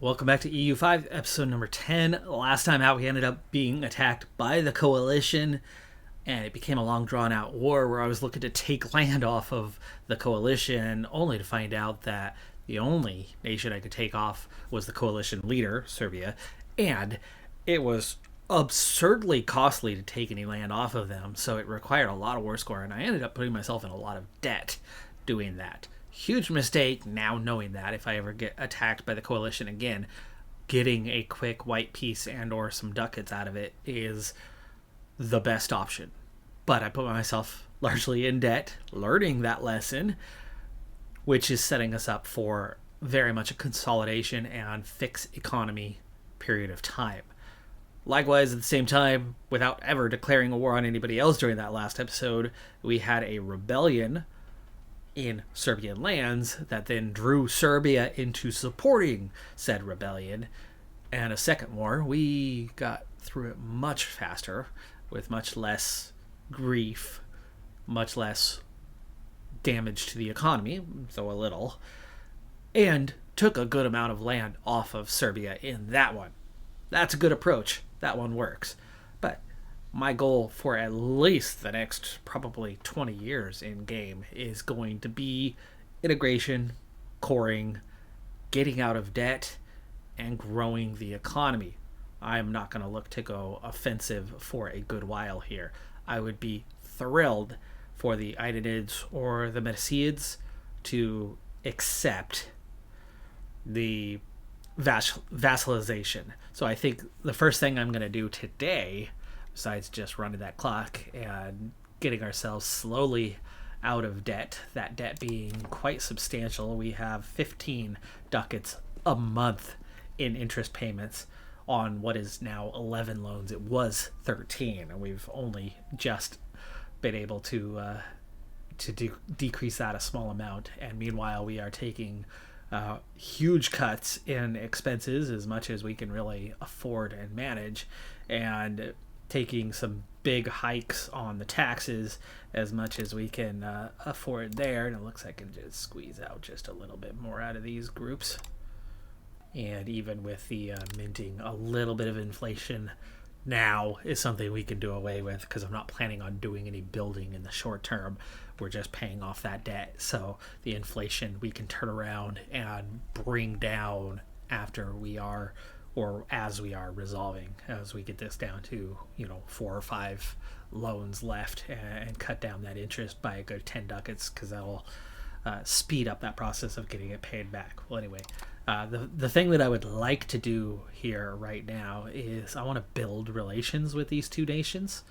Welcome back to EU5, episode number 10. Last time out, we ended up being attacked by the Coalition, and it became a long, drawn-out war where I was looking to take land off of the Coalition, only to find out that the only nation I could take off was the Coalition leader, Serbia, and it was absurdly costly to take any land off of them, so it required a lot of war score, and I ended up putting myself in a lot of debt doing that. Huge mistake now knowing that if I ever get attacked by the Coalition again, getting a quick white piece and or some ducats out of it is the best option. But I put myself largely in debt, learning that lesson, which is setting us up for very much a consolidation and fixed economy period of time. Likewise, at the same time, without ever declaring a war on anybody else during that last episode, we had a rebellion in Serbian lands that then drew Serbia into supporting said rebellion. And a second war, we got through it much faster, with much less grief, much less damage to the economy, though a little, and took a good amount of land off of Serbia in that one. That's a good approach. That one works. But my goal for at least the next probably 20 years in game is going to be integration, coring, getting out of debt, and growing the economy. I'm not going to look to go offensive for a good while here. I would be thrilled for the Idanids or the Medicids to accept the vassalization. So I think the first thing I'm going to do today, besides just running that clock and getting ourselves slowly out of debt, that debt being quite substantial. We have 15 ducats a month in interest payments on what is now 11 loans. It was 13, and we've only just been able to decrease that a small amount. And meanwhile, we are taking huge cuts in expenses, as much as we can really afford and manage, and taking some big hikes on the taxes as much as we can afford there. And it looks like I can just squeeze out just a little bit more out of these groups. And even with the minting, a little bit of inflation now is something we can do away with, because I'm not planning on doing any building in the short term. We're just paying off that debt. So the inflation we can turn around and bring down after we are, or as we are resolving, as we get this down to 4 or 5 loans left, and cut down that interest by a good 10 ducats, because that'll speed up that process of getting it paid back. Well, anyway, the thing that I would like to do here right now is I want to build relations with these two nations.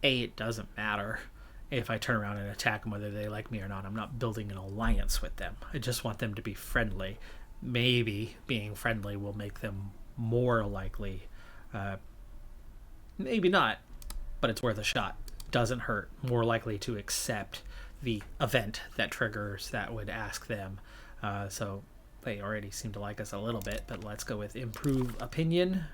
It doesn't matter if I turn around and attack them, whether they like me or not. I'm not building an alliance with them. I just want them to be friendly. Maybe being friendly will make them more likely. Maybe not, but it's worth a shot. Doesn't hurt. More likely to accept the event that triggers that would ask them. So they already seem to like us a little bit, but let's go with improve opinion.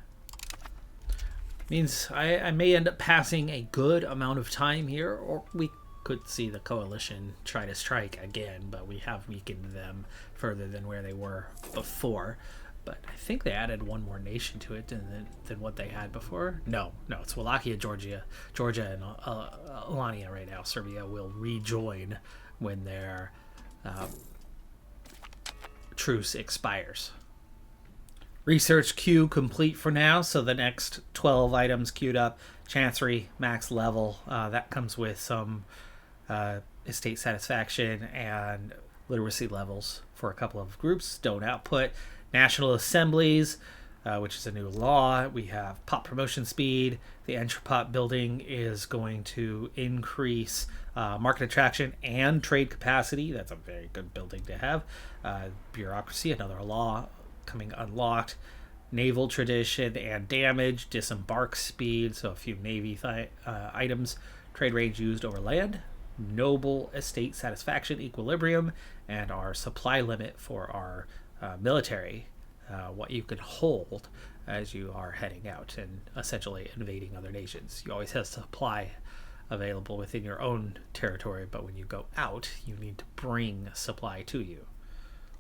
Means I may end up passing a good amount of time here, or we could see the Coalition try to strike again, but we have weakened them further than where they were before. But I think they added one more nation to it than what they had before. No, it's Wallachia, Georgia, and Alania right now. Serbia will rejoin when their truce expires. Research queue complete for now, so the next 12 items queued up. Chancery, max level. That comes with some estate satisfaction and literacy levels for a couple of groups. Stone output. National assemblies, which is a new law. We have pop promotion speed. The entrepot building is going to increase market attraction and trade capacity. That's a very good building to have. Bureaucracy, another law coming unlocked. Naval tradition and damage. Disembark speed, so a few navy items. Trade range used over land. Noble estate satisfaction equilibrium, and our supply limit for our military, what you can hold as you are heading out and essentially invading other nations. You always have supply available within your own territory, but when you go out, you need to bring supply to you.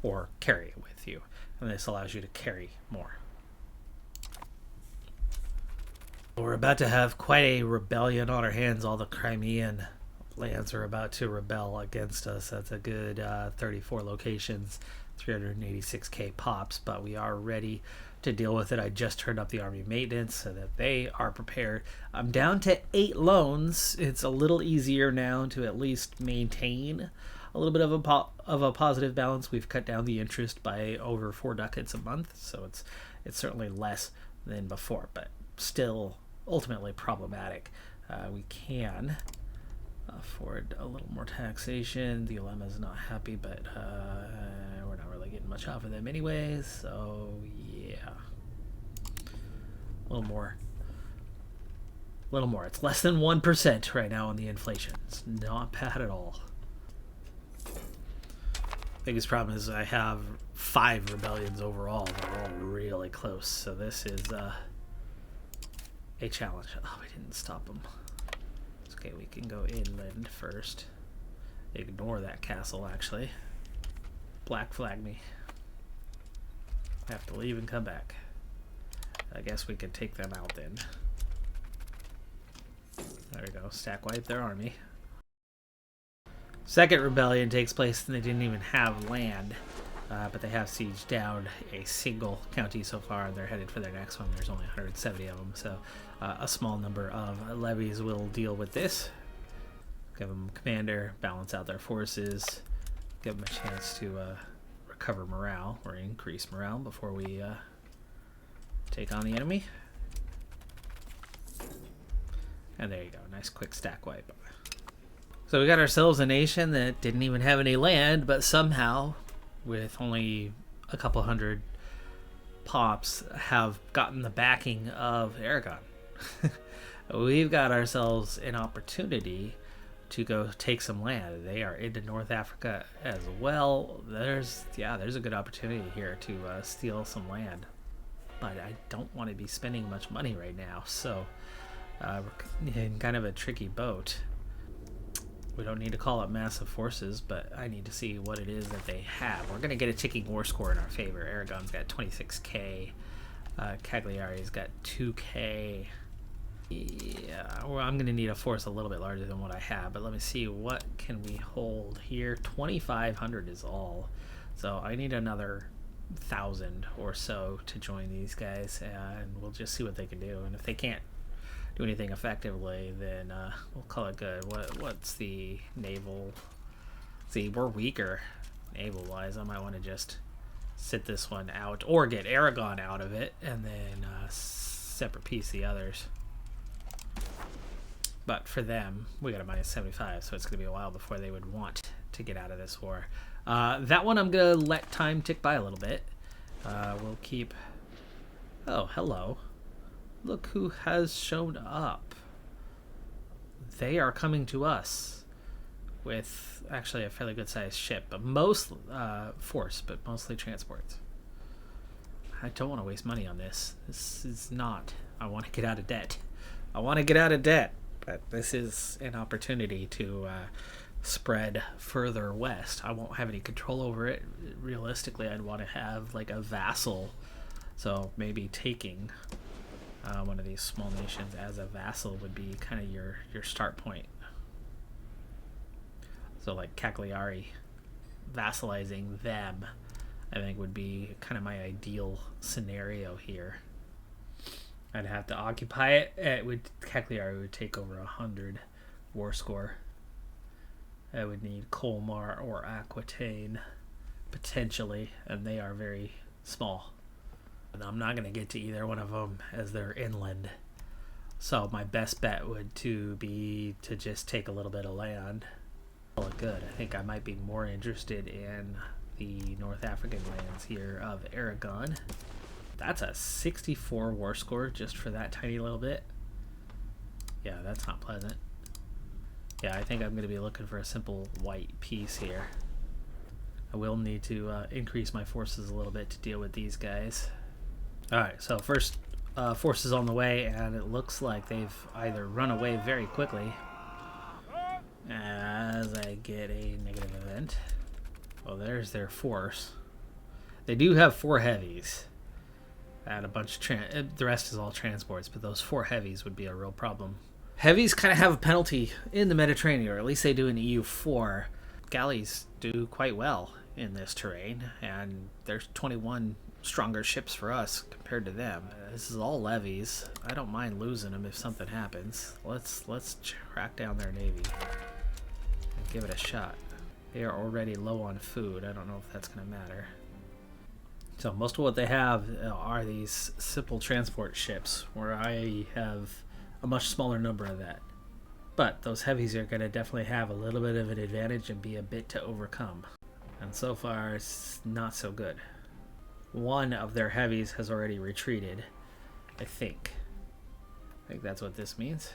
or carry it with you. And this allows you to carry more. We're about to have quite a rebellion on our hands. All the Crimean lands are about to rebel against us. That's a good 34 locations, 386k pops, but we are ready to deal with it. I just turned up the army maintenance so that they are prepared. I'm down to 8 loans. It's a little easier now to at least maintain a little bit of a positive balance. We've cut down the interest by over 4 ducats a month, so it's certainly less than before, but still ultimately problematic. We can afford a little more taxation. The Ulema is not happy, but we're not really getting much off of them anyways, so yeah. A little more. It's less than 1% right now on the inflation. It's not bad at all. Biggest problem is I have 5 rebellions overall. They're all really close, so this is a challenge. Oh, we didn't stop them. It's okay, we can go inland first. Ignore that castle, actually. Black flag me. I have to leave and come back. I guess we could take them out then. There we go. Stack wipe their army. Second rebellion takes place and they didn't even have land. But they have sieged down a single county so far, and they're headed for their next one. There's only 170 of them, so a small number of levies will deal with this. Give them commander, balance out their forces, give them a chance to recover morale or increase morale before we take on the enemy. And there you go, nice quick stack wipe. So we got ourselves a nation that didn't even have any land, but somehow, with only a couple hundred pops, have gotten the backing of Aragon. We've got ourselves an opportunity to go take some land. They are into North Africa as well. There's a good opportunity here to steal some land, but I don't want to be spending much money right now, so we're in kind of a tricky boat. We don't need to call up massive forces, but I need to see what it is that they have. We're going to get a ticking war score in our favor. Aragon's got 26k. Cagliari's got 2k. Yeah, well, I'm going to need a force a little bit larger than what I have, but let me see, what can we hold here? 2,500 is all. So I need another 1,000 or so to join these guys, and we'll just see what they can do. And if they can't do anything effectively, then we'll call it good. What's the naval? See, we're weaker naval wise. I might want to just sit this one out or get Aragon out of it and then separate piece the others. But for them, we got a minus 75, so it's going to be a while before they would want to get out of this war. That one I'm going to let time tick by a little bit. We'll keep... Oh, hello. Look who has shown up. They are coming to us with actually a fairly good sized ship, but most force, but mostly transports. I don't want to waste money on this. This is not. I want to get out of debt. But this is an opportunity to spread further west. I won't have any control over it. Realistically, I'd want to have like a vassal. So maybe taking one of these small nations as a vassal would be kind of your start point. So like Cagliari, vassalizing them, I think would be kind of my ideal scenario here. I'd have to occupy it. Cagliari would take over 100 war score. I would need Colmar or Aquitaine potentially, and they are very small. And I'm not going to get to either one of them as they're inland. So my best bet would be to just take a little bit of land. Well, good. I think I might be more interested in the North African lands here of Aragon. That's a 64 war score just for that tiny little bit. Yeah, that's not pleasant. Yeah, I think I'm going to be looking for a simple white piece here. I will need to increase my forces a little bit to deal with these guys. Alright, so first forces on the way, and it looks like they've either run away very quickly as I get a negative event. Well, there's their force. They do have 4 heavies. And a bunch of the rest is all transports, but those 4 heavies would be a real problem. Heavies kind of have a penalty in the Mediterranean, or at least they do in EU4. Galleys do quite well in this terrain, and there's 21 stronger ships for us compared to them. This is all levies. I don't mind losing them if something happens. Let's track down their navy and give it a shot. They are already low on food. I don't know if that's going to matter. So most of what they have are these simple transport ships, where I have a much smaller number of that. But those heavies are going to definitely have a little bit of an advantage and be a bit to overcome. And so far, it's not so good. One of their heavies has already retreated, I think. I think that's what this means.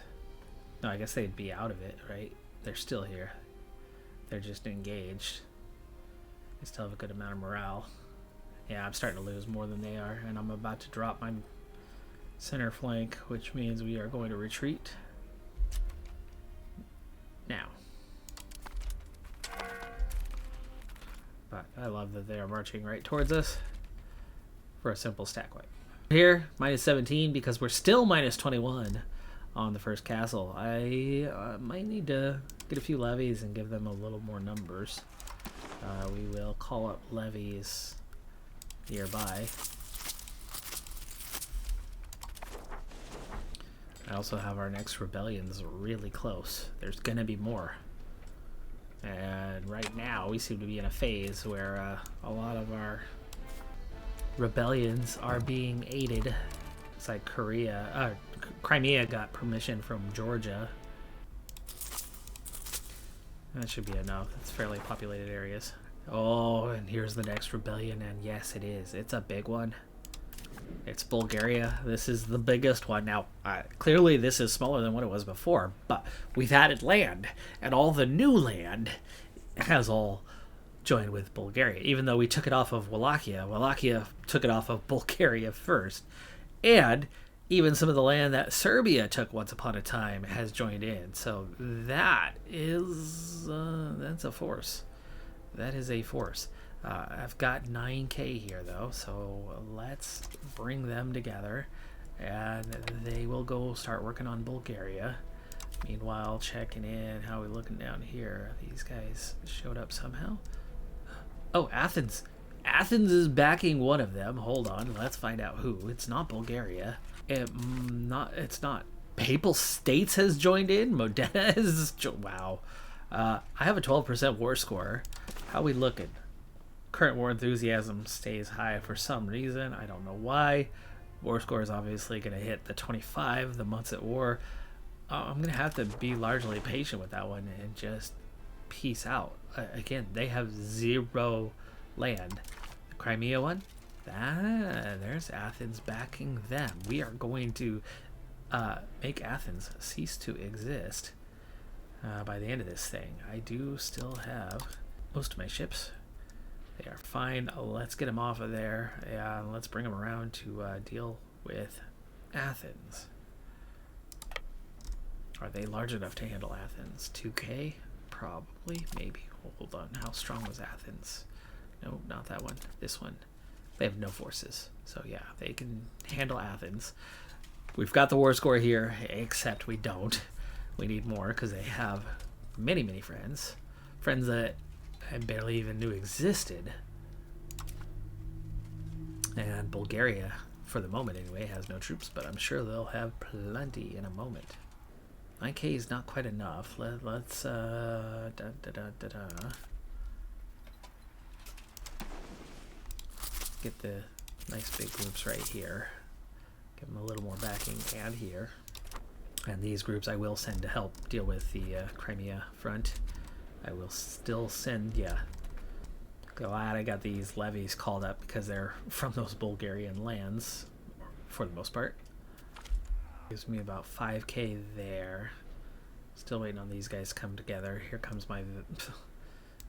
No, I guess they'd be out of it, right? They're still here. They're just engaged. They still have a good amount of morale. Yeah, I'm starting to lose more than they are, and I'm about to drop my center flank, which means we are going to retreat now. But I love that they are marching right towards us for a simple stack wipe. Here, minus 17, because we're still minus 21 on the first castle. I might need to get a few levies and give them a little more numbers. We will call up levies nearby. I also have our next rebellions really close. There's gonna be more. And right now we seem to be in a phase where a lot of our rebellions are being aided. It's like Crimea got permission from Georgia. That should be enough. It's fairly populated areas. Oh, and here's the next rebellion, and yes, it is. It's a big one. It's Bulgaria. This is the biggest one. Now, clearly this is smaller than what it was before, but we've added land, and all the new land has all joined with Bulgaria. Even though we took it off of Wallachia, Wallachia took it off of Bulgaria first. And even some of the land that Serbia took once upon a time has joined in. So that is, that's a force. That is a force. I've got 9K here though, so let's bring them together and they will go start working on Bulgaria. Meanwhile, checking in, how are we looking down here? These guys showed up somehow. Oh, Athens. Athens is backing one of them. Hold on, let's find out who. It's not Bulgaria. It's not. Papal States has joined in. Modena is... Wow. I have a 12% war score. How are we looking? Current war enthusiasm stays high for some reason. I don't know why. War score is obviously going to hit the 25, the months at war. I'm going to have to be largely patient with that one and just peace out. Again, they have 0 land. The Crimea one, there's Athens backing them. We are going to make Athens cease to exist by the end of this thing. I do still have most of my ships. They are fine. Let's get them off of there and let's bring them around to deal with Athens. Are they large enough to handle Athens? 2K? Probably, maybe. Hold on. How strong was Athens? No, not that one. This one. They have no forces. So yeah, they can handle Athens. We've got the war score here, except we don't. We need more because they have many, many friends. Friends that I barely even knew existed. And Bulgaria, for the moment anyway, has no troops, but I'm sure they'll have plenty in a moment. 9K is not quite enough. Let's get the nice big groups right here. Give them a little more backing and here. And these groups I will send to help deal with the Crimea front. I will still send, yeah. Glad I got these levies called up because they're from those Bulgarian lands, for the most part. Gives me about 5K there. Still waiting on these guys to come together. Here comes my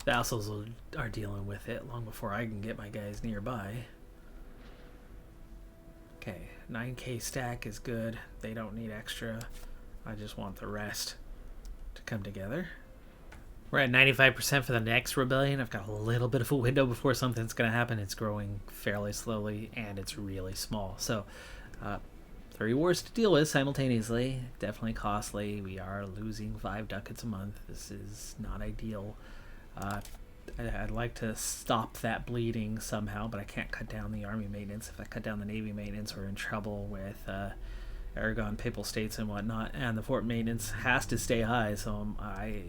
vassals are dealing with it long before I can get my guys nearby. Okay, 9K stack is good. They don't need extra. I just want the rest to come together. We're at 95% for the next rebellion. I've got a little bit of a window before something's going to happen. It's growing fairly slowly, and it's really small. So, 3 wars to deal with simultaneously. Definitely costly. We are losing 5 ducats a month. This is not ideal. I'd like to stop that bleeding somehow, but I can't cut down the army maintenance. If I cut down the navy maintenance, we're in trouble with Aragon, Papal States, and whatnot. And the fort maintenance has to stay high, so I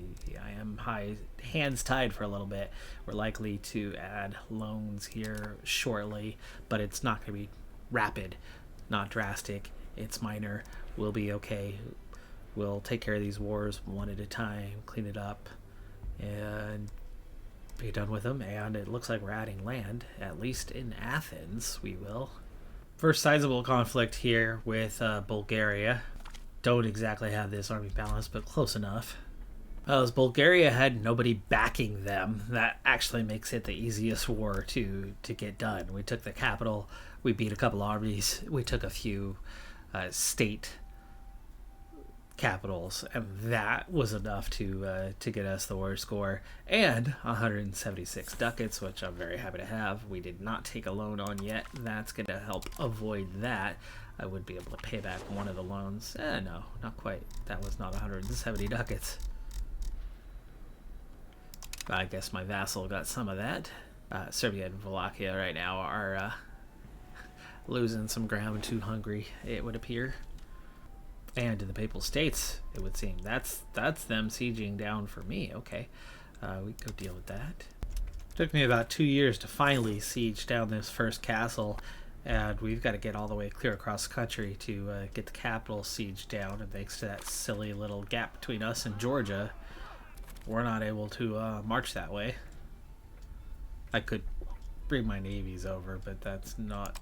am high, hands tied for a little bit. We're likely to add loans here shortly, but it's not going to be rapid, not drastic. It's minor. We'll be okay. We'll take care of these wars one at a time, clean it up, and be done with them. And it looks like we're adding land, at least in Athens. We will. First sizable conflict here with Bulgaria. Don't exactly have this army balance, but close enough. Well, as Bulgaria had nobody backing them, that actually makes it the easiest war to get done. We took the capital, we beat a couple armies, we took a few state capitals, and that was enough to get us the war score and 176 ducats, which I'm very happy to have. We did not take a loan on yet. That's going to help avoid that. I would be able to pay back one of the loans. No, not quite. That was not 170 ducats. I guess my vassal got some of that. Serbia and Wallachia right now are losing some ground to Hungary, it would appear. And to the Papal States, it would seem. That's them sieging down for me. Okay, we go deal with that. Took me about 2 years to finally siege down this first castle, and we've got to get all the way clear across the country to get the capital sieged down. And thanks to that silly little gap between us and Georgia, we're not able to march that way. I could bring my navies over, but that's not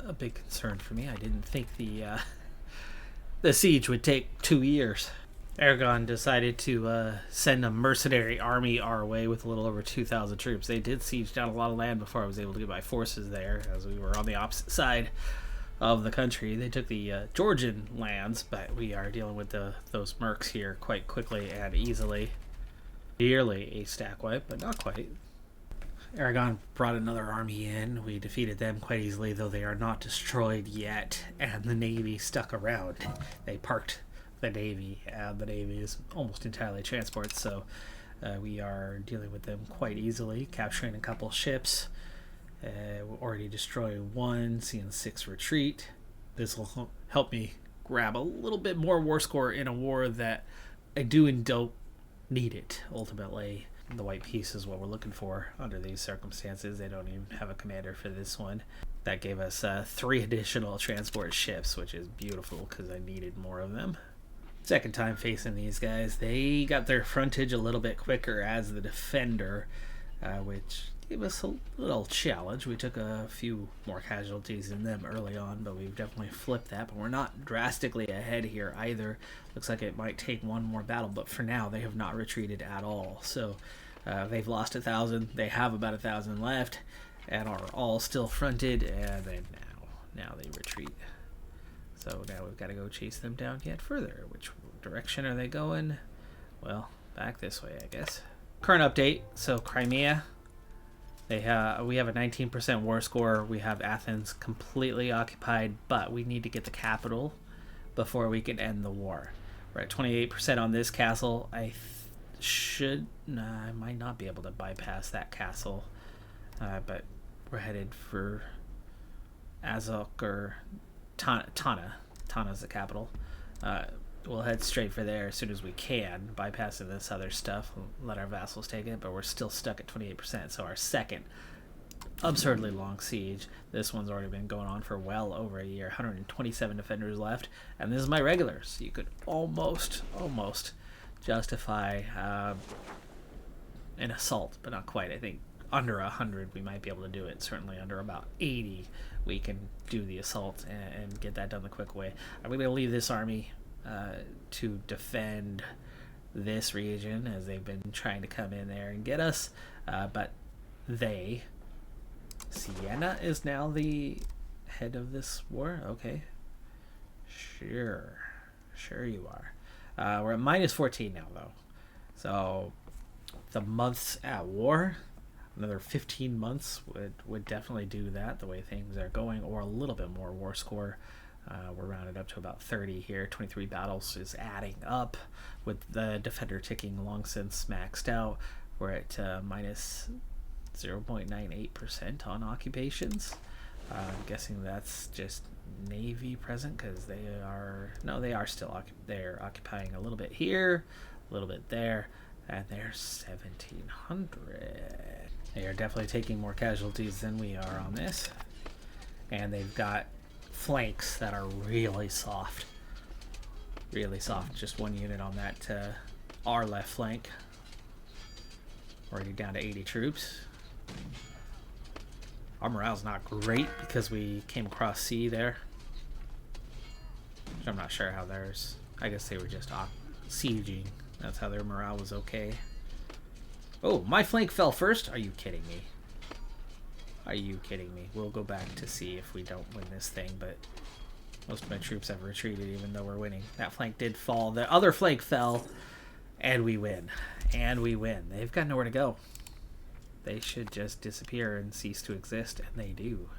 a big concern for me. I didn't think the siege would take 2 years. Aragon decided to send a mercenary army our way with a little over 2,000 troops. They did siege down a lot of land before I was able to get my forces there, as we were on the opposite side of the country. They took the Georgian lands, but we are dealing with those mercs here quite quickly and easily. Nearly a stack wipe, but not quite. Aragon brought another army in. We defeated them quite easily, though they are not destroyed yet, and the navy stuck around. They parked the navy, and the navy is almost entirely transport, so we are dealing with them quite easily, capturing a couple ships. We're already destroying 1, seeing 6 retreat. This will help me grab a little bit more war score in a war that I do and don't need it, ultimately. The white piece is what we're looking for under these circumstances. They don't even have a commander for this one. That gave us 3 additional transport ships, which is beautiful because I needed more of them. Second time facing these guys. They got their frontage a little bit quicker as the defender, which gave us a little challenge. We took a few more casualties than them early on, but we've definitely flipped that. But we're not drastically ahead here either. Looks like it might take one more battle, but for now they have not retreated at all. So they've lost 1,000. They have about 1,000 left and are all still fronted, and then now they retreat. So now we've got to go chase them down yet further. Which direction are they going? Well, back this way, I guess. Current update. So Crimea, we have a 19% war score. We have Athens completely occupied, but we need to get the capital before we can end the war. We're at 28% on this castle. I might not be able to bypass that castle, but we're headed for Azok or Tana. Tana's the capital. We'll head straight for there as soon as we can, bypassing this other stuff. We'll let our vassals take it, but we're still stuck at 28%. So our second absurdly long siege. This one's already been going on for well over a year. 127 defenders left, and this is my regulars. You could almost justify an assault, but not quite. I think under 100 we might be able to do it. Certainly under about 80 we can do the assault and get that done the quick way. I'm going to leave this army to defend this region, as they've been trying to come in there and get us, but Siena is now the head of this war. Okay, sure you are. We're at minus 14 now, though, so the months at war. Another 15 months would definitely do that, the way things are going, or a little bit more war score. We're rounded up to about 30 here. 23 battles is adding up, with the defender ticking long since maxed out. We're at minus 0.98% on occupations. I'm guessing that's just Navy present, because they are still they're occupying a little bit here, a little bit there, and they're 1,700. They are definitely taking more casualties than we are on this, and they've got flanks that are really soft. Just one unit on that our left flank. Already down to 80 troops. Our morale's not great because we came across sea there. I'm not sure how theirs. I guess they were just sieging. That's how their morale was okay. Oh, my flank fell first? Are you kidding me? Are you kidding me? We'll go back to see if we don't win this thing, but most of my troops have retreated even though we're winning. That flank did fall. The other flank fell, and we win. And we win. They've got nowhere to go. They should just disappear and cease to exist, and they do.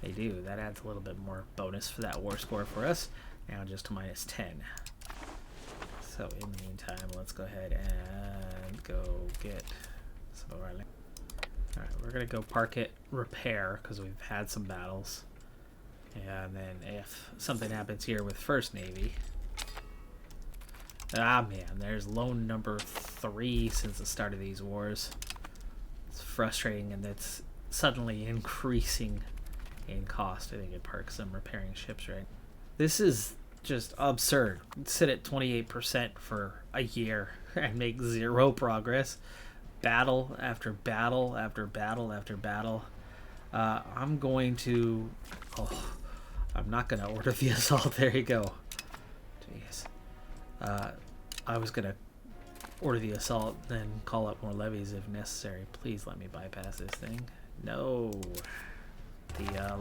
They do. That adds a little bit more bonus for that war score for us. Now just to minus 10. So in the meantime, let's go ahead and go get some of our land. Alright, we're going to go park it, repair, because we've had some battles. And then if something happens here with First Navy... Ah man, there's loan number 3 since the start of these wars. It's frustrating, and it's suddenly increasing in cost. I think it parks them repairing ships, right? This is just absurd. Sit at 28% for a year and make 0 progress. Battle after battle after battle after battle. I'm going to... Oh, I'm not going to order the assault. There you go. Jeez. I was going to order the assault, then call up more levies if necessary. Please let me bypass this thing. No. The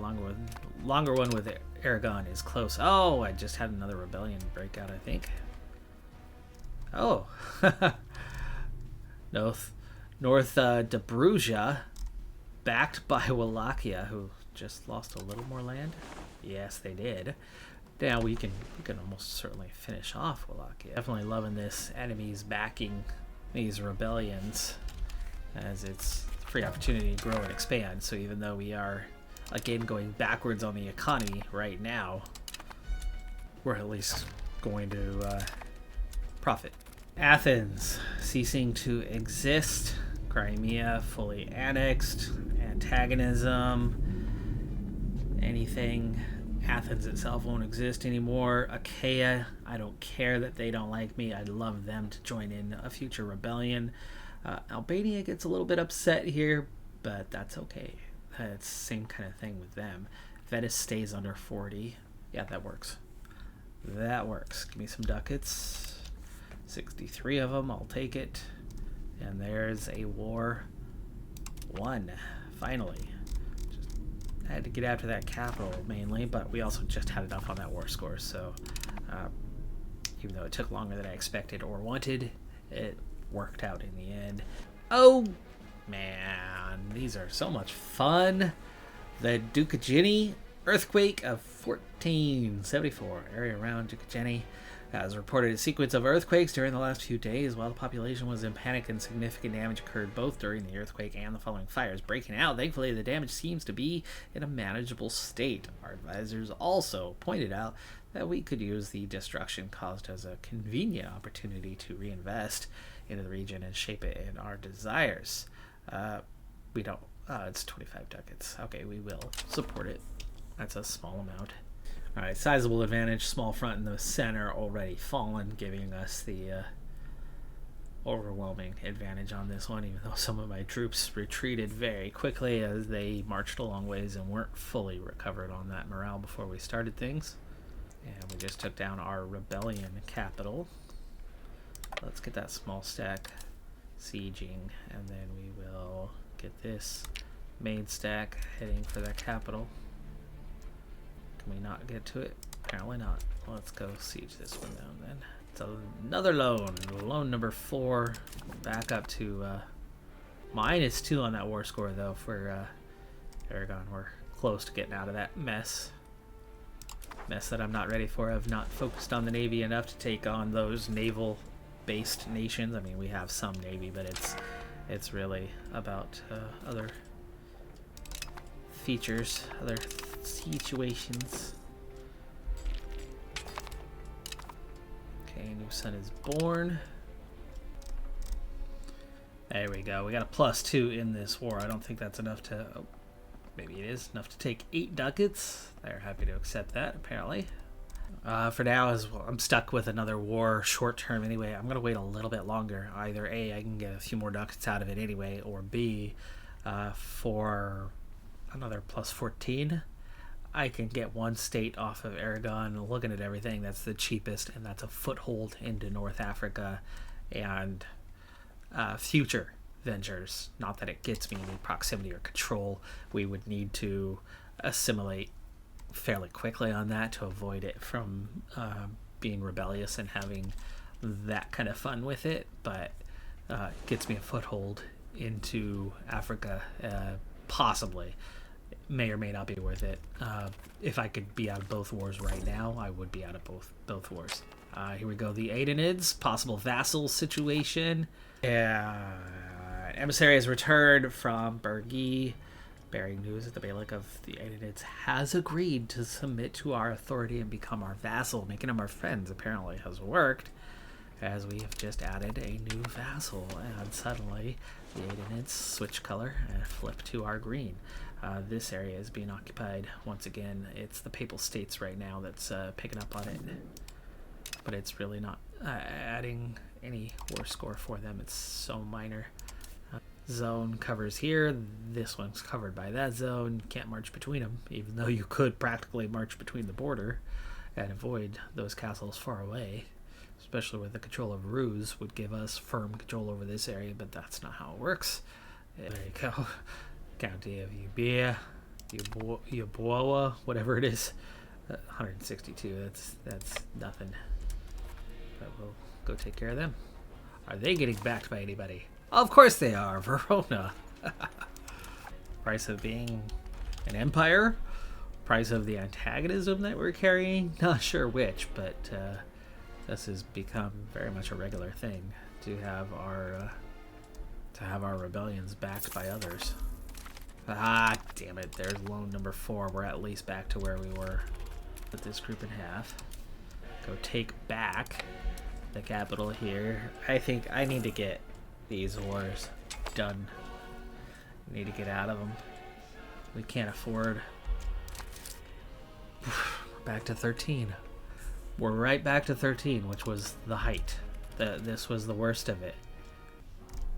longer one with Aragon is close. Oh, I just had another rebellion breakout, I think. Oh. North Dobruja, backed by Wallachia, who just lost a little more land. Yes, they did. Now we can almost certainly finish off Wallachia. Definitely loving this enemies backing these rebellions, as it's a free opportunity to grow and expand. So even though we are again going backwards on the economy right now, we're at least going to profit. Athens ceasing to exist. Crimea fully annexed. Antagonism. Anything. Athens itself won't exist anymore. Achaia, I don't care that they don't like me. I'd love them to join in a future rebellion. Albania gets a little bit upset here, but that's okay. It's the same kind of thing with them. Venice stays under 40. Yeah, that works. That works. Give me some ducats. 63 of them, I'll take it. And there's a war won, finally. Just had to get after that capital mainly, but we also just had enough on that war score, so even though it took longer than I expected or wanted, it worked out in the end. Oh man, these are so much fun. The Ducagini earthquake of 1474, area around Ducagini has reported a sequence of earthquakes during the last few days. While the population was in panic, and significant damage occurred both during the earthquake and the following fires breaking out. Thankfully, the damage seems to be in a manageable state. Our advisors also pointed out that we could use the destruction caused as a convenient opportunity to reinvest into the region and shape it in our desires. We don't... it's 25 ducats. Okay, we will support it. That's a small amount. Alright, sizable advantage. Small front in the center already fallen, giving us the overwhelming advantage on this one, even though some of my troops retreated very quickly as they marched a long ways and weren't fully recovered on that morale before we started things. And we just took down our rebellion capital. Let's get that small stack sieging, and then we will get this main stack heading for that capital. Can we not get to it? Apparently not. Let's go siege this one down then. It's another loan. Loan number 4. Back up to -2 on that war score, though, for Aragon. We're close to getting out of that mess that I'm not ready for. I've not focused on the Navy enough to take on those naval-based nations. I mean, we have some Navy, but it's really about other features, other situations. Okay, new son is born. There we go. We got a +2 in this war. I don't think that's enough to... Oh, maybe it is enough to take 8 ducats. They're happy to accept that, apparently. For now, as well, I'm stuck with another war short term anyway. I'm going to wait a little bit longer. Either A, I can get a few more ducats out of it anyway, or B, for another +14, I can get one state off of Aragon. Looking at everything, that's the cheapest, and that's a foothold into North Africa and future ventures. Not that it gets me any proximity or control. We would need to assimilate fairly quickly on that to avoid it from being rebellious and having that kind of fun with it, but it gets me a foothold into Africa, possibly. It may or may not be worth it. If I could be out of both wars right now, I would be out of both wars. Here we go, the Aidenids, possible vassal situation. Emissary has returned from Bergi, bearing news that the Beylik of the Aidenids has agreed to submit to our authority and become our vassal. Making him our friends apparently has worked, as we have just added a new vassal, and suddenly the Aidenids switch color and flip to our green. This area is being occupied once again. It's the Papal States right now that's picking up on it, but it's really not adding any war score for them. It's so minor. Zone covers here. This one's covered by that zone. Can't march between them, even though you could practically march between the border and avoid those castles far away, especially with the control of Ruse would give us firm control over this area, but that's not how it works. There you go. County of Uboa, whatever it is. 162, that's nothing. But we'll go take care of them. Are they getting backed by anybody? Of course they are, Verona. Price of being an empire? Price of the antagonism that we're carrying? Not sure which, but this has become very much a regular thing to have our rebellions backed by others. Ah, damn it! There's loan number 4. We're at least back to where we were. Put this group in half. Go take back the capital here. I think I need to get these wars done. We need to get out of them. We can't afford. We're back to 13. We're right back to 13, which was the height. This was the worst of it.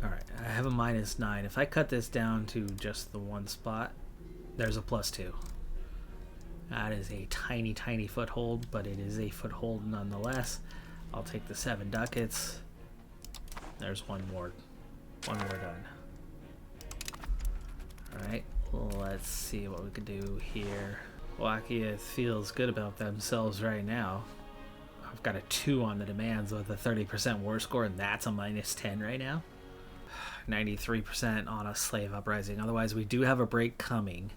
Alright, I have a -9. If I cut this down to just the one spot, there's a +2. That is a tiny, tiny foothold, but it is a foothold nonetheless. I'll take the 7 ducats. There's one more done. Alright, let's see what we can do here. Wallachia feels good about themselves right now. I've got a 2 on the demands with a 30% war score, and that's a -10 right now. 93% on a slave uprising. Otherwise, we do have a break coming,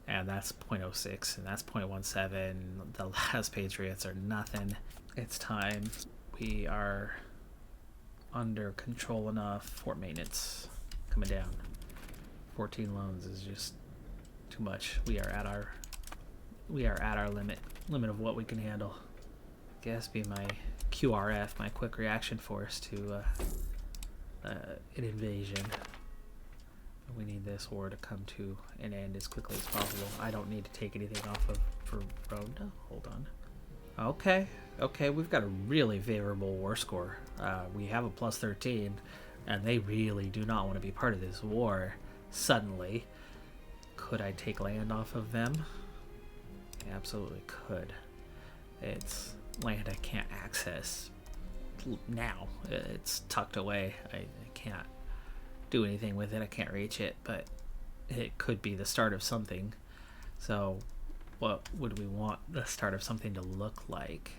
and that's 0.06, and that's 0.17. The last Patriots are nothing. It's time. We are under control enough. Fort maintenance coming down. 14 loans is just too much. We are at our limit of what we can handle. I guess be my QRF, my quick reaction force to an invasion. We need this war to come to an end as quickly as possible. I don't need to take anything off of Verona. Hold on. Okay, we've got a really favorable war score. We have a +13, and they really do not want to be part of this war suddenly. Could I take land off of them? I absolutely could. It's land I can't access now. It's tucked away. I can't do anything with it. I can't reach it, but it could be the start of something. So what would we want the start of something to look like?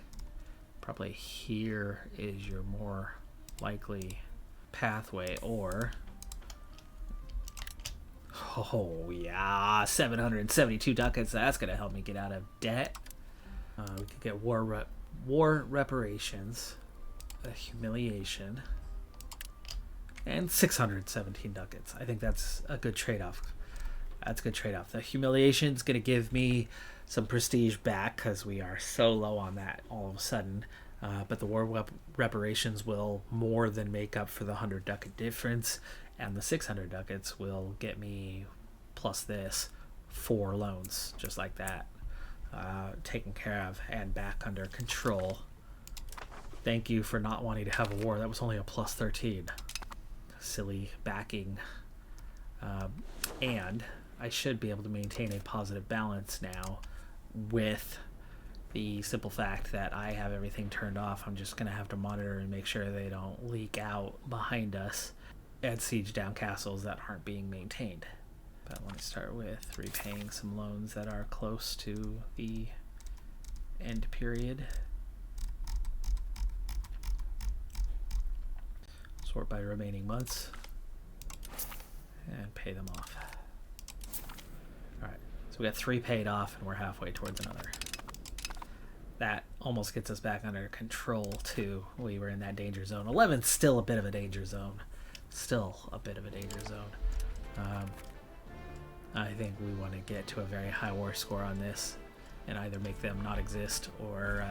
Probably here is your more likely pathway, or oh yeah, 772 ducats. That's gonna help me get out of debt. We could get war reparations, a humiliation, and 617 ducats. I think that's a good trade-off. That's a good trade-off. The humiliation is gonna give me some prestige back because we are so low on that all of a sudden. But the war reparations will more than make up for the 100 ducat difference, and the 600 ducats will get me, plus this, 4 loans, just like that, taken care of and back under control. Thank you for not wanting to have a war. That was only a plus 13. Silly backing. And I should be able to maintain a positive balance now with the simple fact that I have everything turned off. I'm just going to have to monitor and make sure they don't leak out behind us and siege down castles that aren't being maintained. But let me start with repaying some loans that are close to the end period. Sort by remaining months and pay them off. Alright, so we got 3 paid off and we're halfway towards another. That almost gets us back under control too. We were in that danger zone. 11's still a bit of a danger zone. I think we want to get to a very high war score on this and either make them not exist or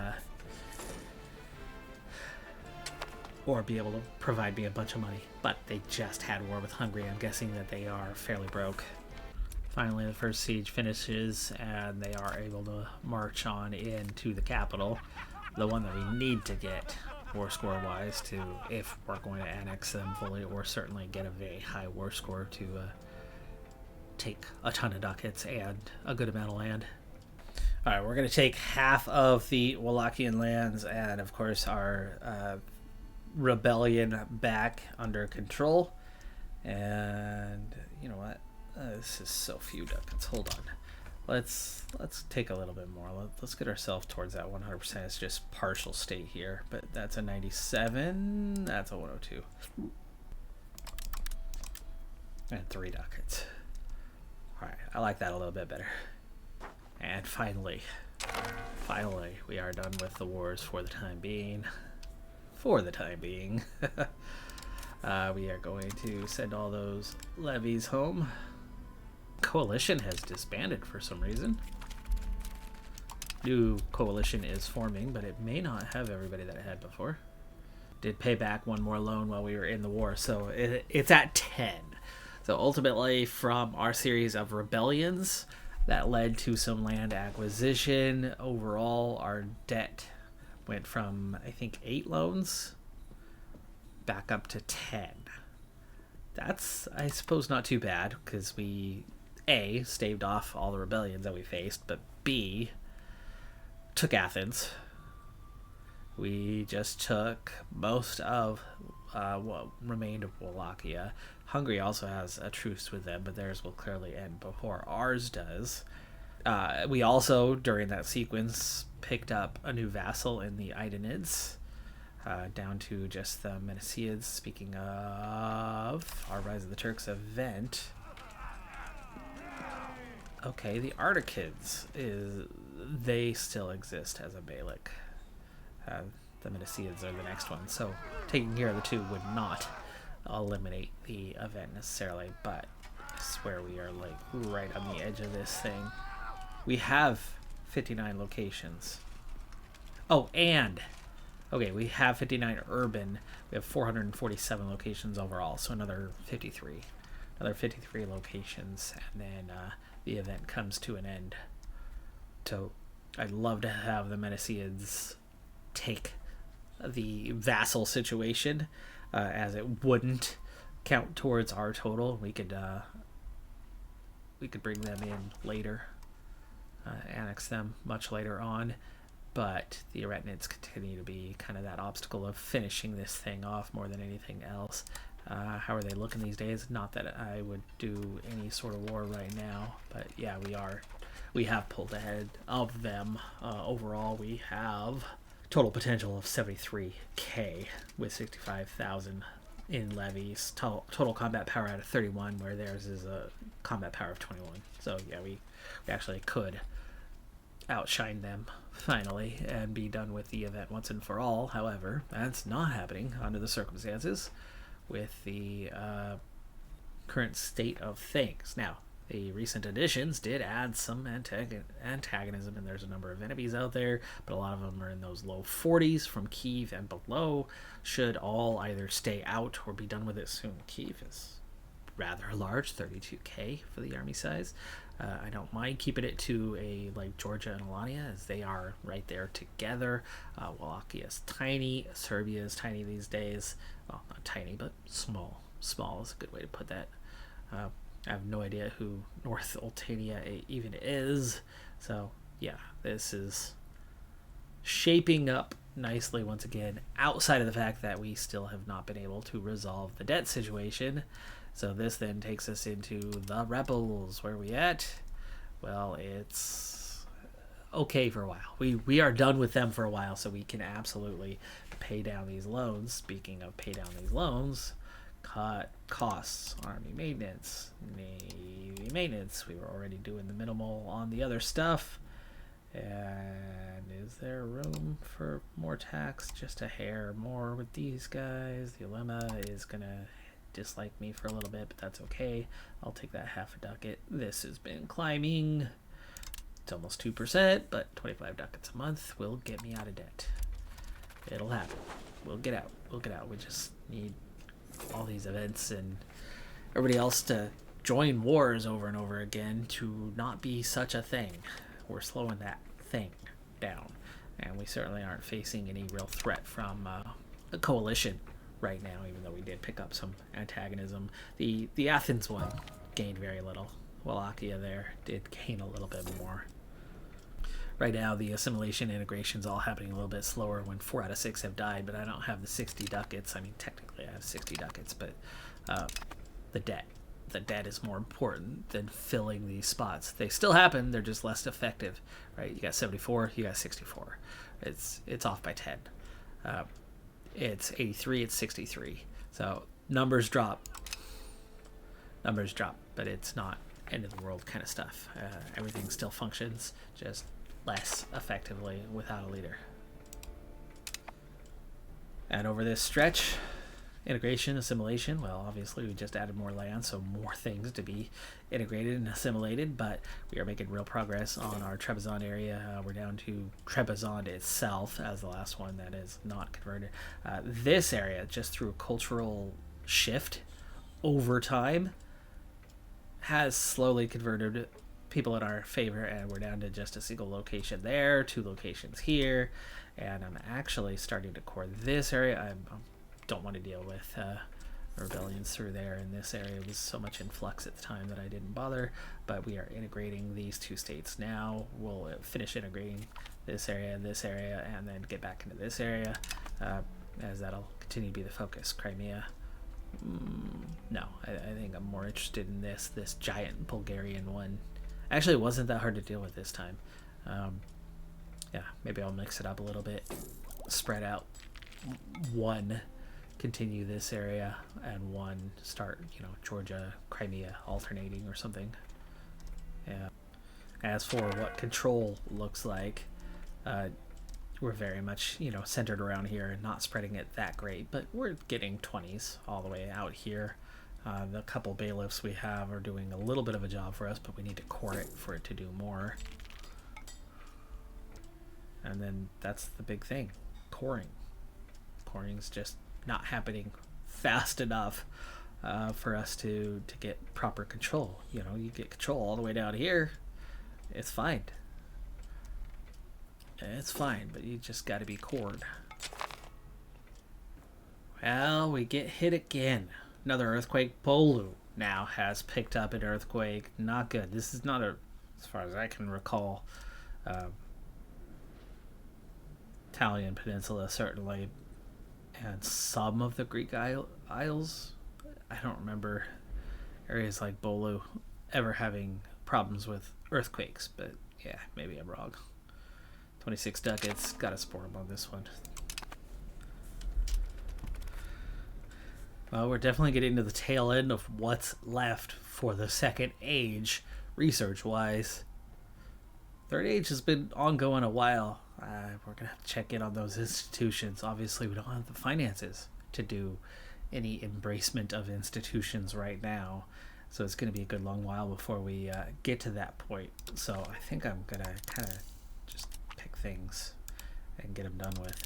be able to provide me a bunch of money. But they just had war with Hungary. I'm guessing that they are fairly broke. Finally, the first siege finishes, and they are able to march on into the capital, the one that we need to get war score-wise to, if we're going to annex them fully, or certainly get a very high war score to take a ton of ducats and a good amount of land. All right, we're going to take half of the Wallachian lands and, of course, our rebellion back under control. And you know what? This is so few ducats. Hold on. Let's take a little bit more. Let's get ourselves towards that 100%. It's just partial state here, but that's a 97. That's a 102. And 3 ducats. All right, I like that a little bit better. And finally, we are done with the wars for the time being. We are going to send all those levies home. Coalition has disbanded for some reason. New coalition is forming, but it may not have everybody that it had before. Did pay back 1 more loan while we were in the war, so it's at 10. So ultimately, from our series of rebellions that led to some land acquisition, overall our debt went from, I think, 8 loans back up to 10. That's, I suppose, not too bad, because we, A, staved off all the rebellions that we faced, but B, took Athens. We just took most of what remained of Wallachia. Hungary also has a truce with them, but theirs will clearly end before ours does. We also, during that sequence, picked up a new vassal in the Idanids, down to just the Menecids. Speaking of our Rise of the Turks event, okay, the Artikids, they still exist as a Beylik. The Menecids are the next one, so taking care of the 2 would not eliminate the event necessarily, but I swear we are like right on the edge of this thing. We have 59 locations. Oh, and okay, we have 59 urban. We have 447 locations overall, so another 53 locations, and then the event comes to an end. So I'd love to have the Menecids take the vassal situation, as it wouldn't count towards our total. We could bring them in later, annex them much later on, but the Arachnids continue to be kind of that obstacle of finishing this thing off more than anything else. How are they looking these days? Not that I would do any sort of war right now, but yeah, we have pulled ahead of them. Overall, we have total potential of 73k with 65,000 in levies. Total combat power out of 31, where theirs is a combat power of 21. So yeah, we actually could outshine them finally and be done with the event once and for all. However, that's not happening under the circumstances with the current state of things. Now, the recent additions did add some antagonism, and there's a number of enemies out there, but a lot of them are in those low 40s from Kyiv and below. Should all either stay out or be done with it soon. Kyiv is rather large, 32k for the army size. I don't mind keeping it to a like Georgia and Alania, as they are right there together. Wallachia is tiny. Serbia is tiny these days. Well, not tiny, but small. Small is a good way to put that. I have no idea who North Oltenia even is. So, yeah, this is shaping up nicely once again, outside of the fact that we still have not been able to resolve the debt situation. So this then takes us into the rebels. Where are we at? Well, it's okay for a while. We are done with them for a while, so we can absolutely pay down these loans. Speaking of pay down these loans, cut costs, army maintenance, navy maintenance. We were already doing the minimal on the other stuff. And is there room for more tax? Just a hair more with these guys. The Ulema is gonna dislike me for a little bit, but that's okay. I'll take that half a ducat. This has been climbing. It's almost 2%, but 25 ducats a month will get me out of debt. It'll happen. We'll get out. We'll get out. We just need all these events and everybody else to join wars over and over again to not be such a thing. We're slowing that thing down, and we certainly aren't facing any real threat from a coalition right now, even though we did pick up some antagonism. The Athens one gained very little. Wallachia there did gain a little bit more. Right now, the assimilation integration is all happening a little bit slower when 4 out of 6 have died, but I don't have the 60 ducats. I mean, technically I have 60 ducats, but the debt is more important than filling these spots. They still happen, they're just less effective, right? You got 74, you got 64. It's off by 10. It's 83, it's 63. So numbers drop, but it's not end of the world kind of stuff. Everything still functions, just less effectively without a leader. And over this stretch, integration, assimilation, well, obviously we just added more land, so more things to be integrated and assimilated, but we are making real progress on our Trebizond area. We're down to Trebizond itself as the last one that is not converted. This area, just through a cultural shift over time, has slowly converted people in our favor, and we're down to just a single location there, 2 locations here, and I'm actually starting to core this area. I don't want to deal with rebellions through there, and this area was so much in flux at the time that I didn't bother, but we are integrating these 2 states now. We'll finish integrating this area, and then get back into this area, as that'll continue to be the focus. Crimea, no, I think I'm more interested in this giant Bulgarian one. Actually, it wasn't that hard to deal with this time. Yeah, maybe I'll mix it up a little bit, spread out 1 continue this area and 1 start, Georgia, Crimea alternating or something. Yeah. As for what control looks like, we're very much, centered around here and not spreading it that great, but we're getting 20s all the way out here. The couple bailiffs we have are doing a little bit of a job for us, but we need to core it for it to do more. And then that's the big thing, coring. Coring's just not happening fast enough for us to get proper control. You get control all the way down here, it's fine. It's fine, but you just got to be cored. Well, we get hit again. Another earthquake. Bolu now has picked up an earthquake. Not good. This is not as far as I can recall, Italian peninsula certainly, and some of the Greek isles. I don't remember areas like Bolu ever having problems with earthquakes, but yeah, maybe I'm wrong. 26 ducats. Gotta support them on this one. Well, we're definitely getting to the tail end of what's left for the second age, research-wise. Third age has been ongoing a while. We're going to have to check in on those institutions. Obviously, we don't have the finances to do any embracement of institutions right now. So it's going to be a good long while before we get to that point. So I think I'm going to kind of just pick things and get them done with.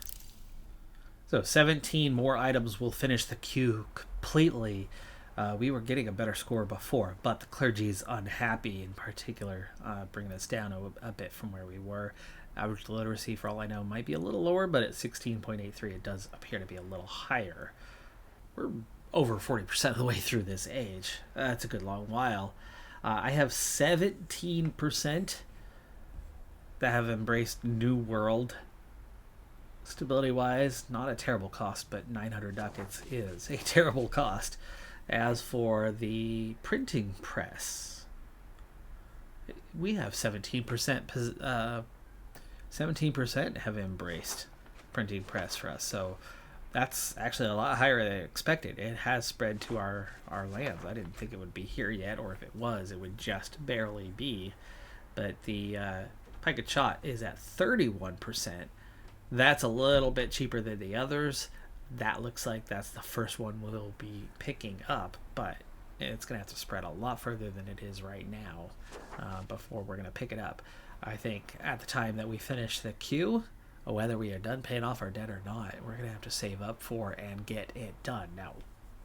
So 17 more items will finish the queue completely. We were getting a better score before, but the clergy's unhappy in particular, bringing us down a bit from where we were. Average literacy, for all I know, might be a little lower, but at 16.83 it does appear to be a little higher. We're over 40% of the way through this age. That's a good long while. I have 17% that have embraced New World. Stability-wise, not a terrible cost, but 900 ducats is a terrible cost. As for the printing press, we have 17%. 17% have embraced printing press for us, so that's actually a lot higher than expected. It has spread to our lands. I didn't think it would be here yet, or if it was, it would just barely be. But the pike and shot is at 31%. That's a little bit cheaper than the others. That looks like that's the first one we'll be picking up, but it's going to have to spread a lot further than it is right now before we're going to pick it up. I think at the time that we finish the queue, whether we are done paying off our debt or not, we're going to have to save up for and get it done. Now,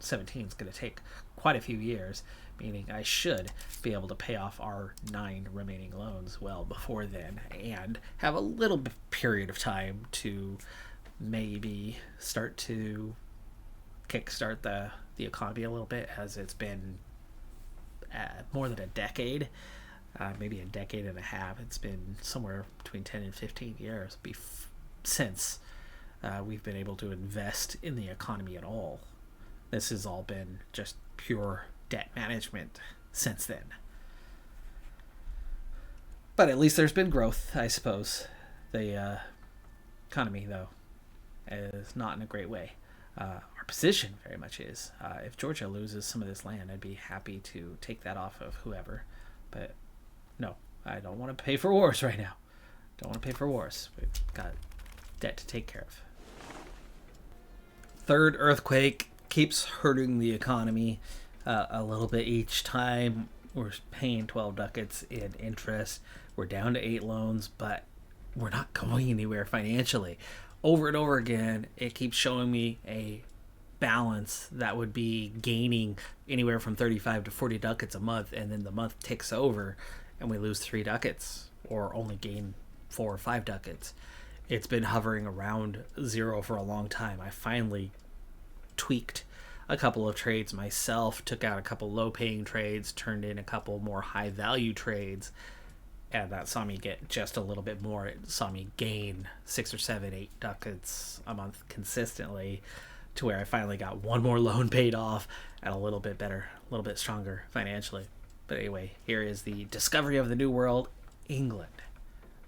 17 is going to take quite a few years, meaning I should be able to pay off our 9 remaining loans well before then and have a little period of time to maybe start to kickstart the economy a little bit, as it's been more than a decade, maybe a decade and a half. It's been somewhere between 10 and 15 years since we've been able to invest in the economy at all. This has all been just pure debt management since then. But at least there's been growth, I suppose. The economy, though, is not in a great way. Our position very much is. If Georgia loses some of this land, I'd be happy to take that off of whoever. But no, I don't want to pay for wars right now. Don't want to pay for wars. We've got debt to take care of. Third earthquake keeps hurting the economy a little bit each time. We're paying 12 ducats in interest. We're down to 8 loans, but we're not going anywhere financially. Over and over again, it keeps showing me a balance that would be gaining anywhere from 35 to 40 ducats a month, and then the month ticks over and we lose 3 ducats or only gain 4 or 5 ducats. It's been hovering around 0 for a long time. I finally tweaked a couple of trades myself, took out a couple low-paying trades, turned in a couple more high-value trades, and that saw me get just a little bit more. It saw me gain 6 or 7, 8 ducats a month consistently, to where I finally got one more loan paid off and a little bit better, a little bit stronger financially. But anyway, here is the discovery of the New World, England.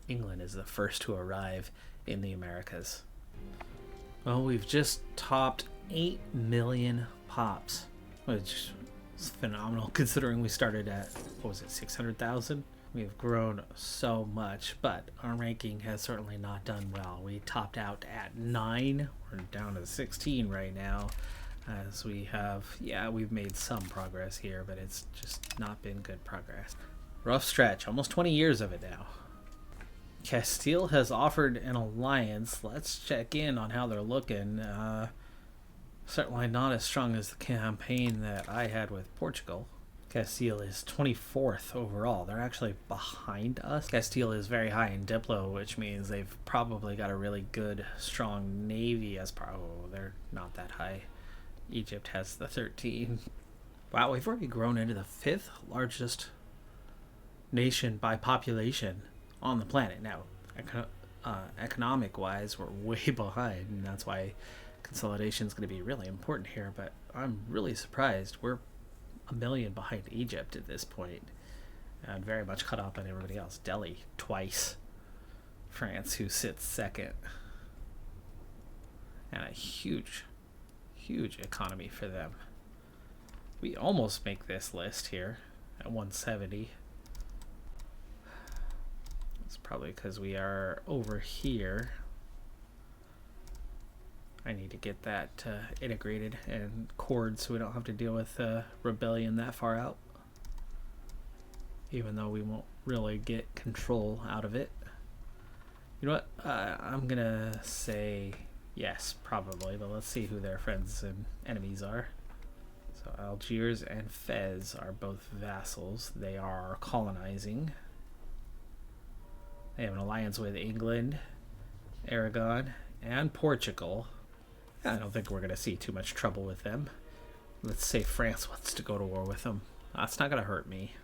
England is the first to arrive in the Americas. Well, we've just topped 8 million pops, which is phenomenal considering we started at, 600,000? We've grown so much, but our ranking has certainly not done well. We topped out at 9. We're down to 16 right now, as we have, we've made some progress here, but it's just not been good progress. Rough stretch, almost 20 years of it now. Castile has offered an alliance. Let's check in on how they're looking. Certainly not as strong as the campaign that I had with Portugal. Castile is 24th overall. They're actually behind us. Castile is very high in Diplo, which means they've probably got a really good, strong navy as they're not that high. Egypt has the 13. Wow, we've already grown into the 5th largest nation by population on the planet. Now, economic-wise, we're way behind, and that's why consolidation is going to be really important here, but I'm really surprised. We're a million behind Egypt at this point, and very much caught up on everybody else. Delhi, twice. France, who sits second. And a huge, huge economy for them. We almost make this list here at 170. It's probably because we are over here. I need to get that integrated and cored so we don't have to deal with rebellion that far out. Even though we won't really get control out of it. You know what? I'm gonna say yes, probably, but let's see who their friends and enemies are. So Algiers and Fez are both vassals. They are colonizing. They have an alliance with England, Aragon, and Portugal. I don't think we're going to see too much trouble with them. Let's say France wants to go to war with them. That's not going to hurt me.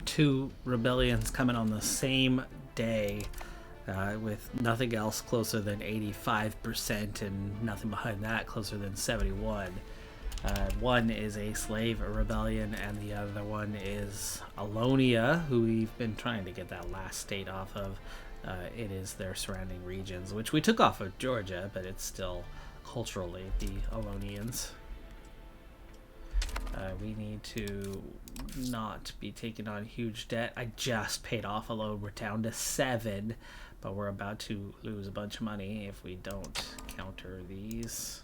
2 rebellions coming on the same day with nothing else closer than 85% and nothing behind that closer than 71. One is a slave rebellion and the other one is Alonia, who we've been trying to get that last state off of. It is their surrounding regions, which we took off of Georgia, but it's still culturally the Alonians. We need to not be taking on huge debt. I just paid off a loan. We're down to 7, but we're about to lose a bunch of money if we don't counter these.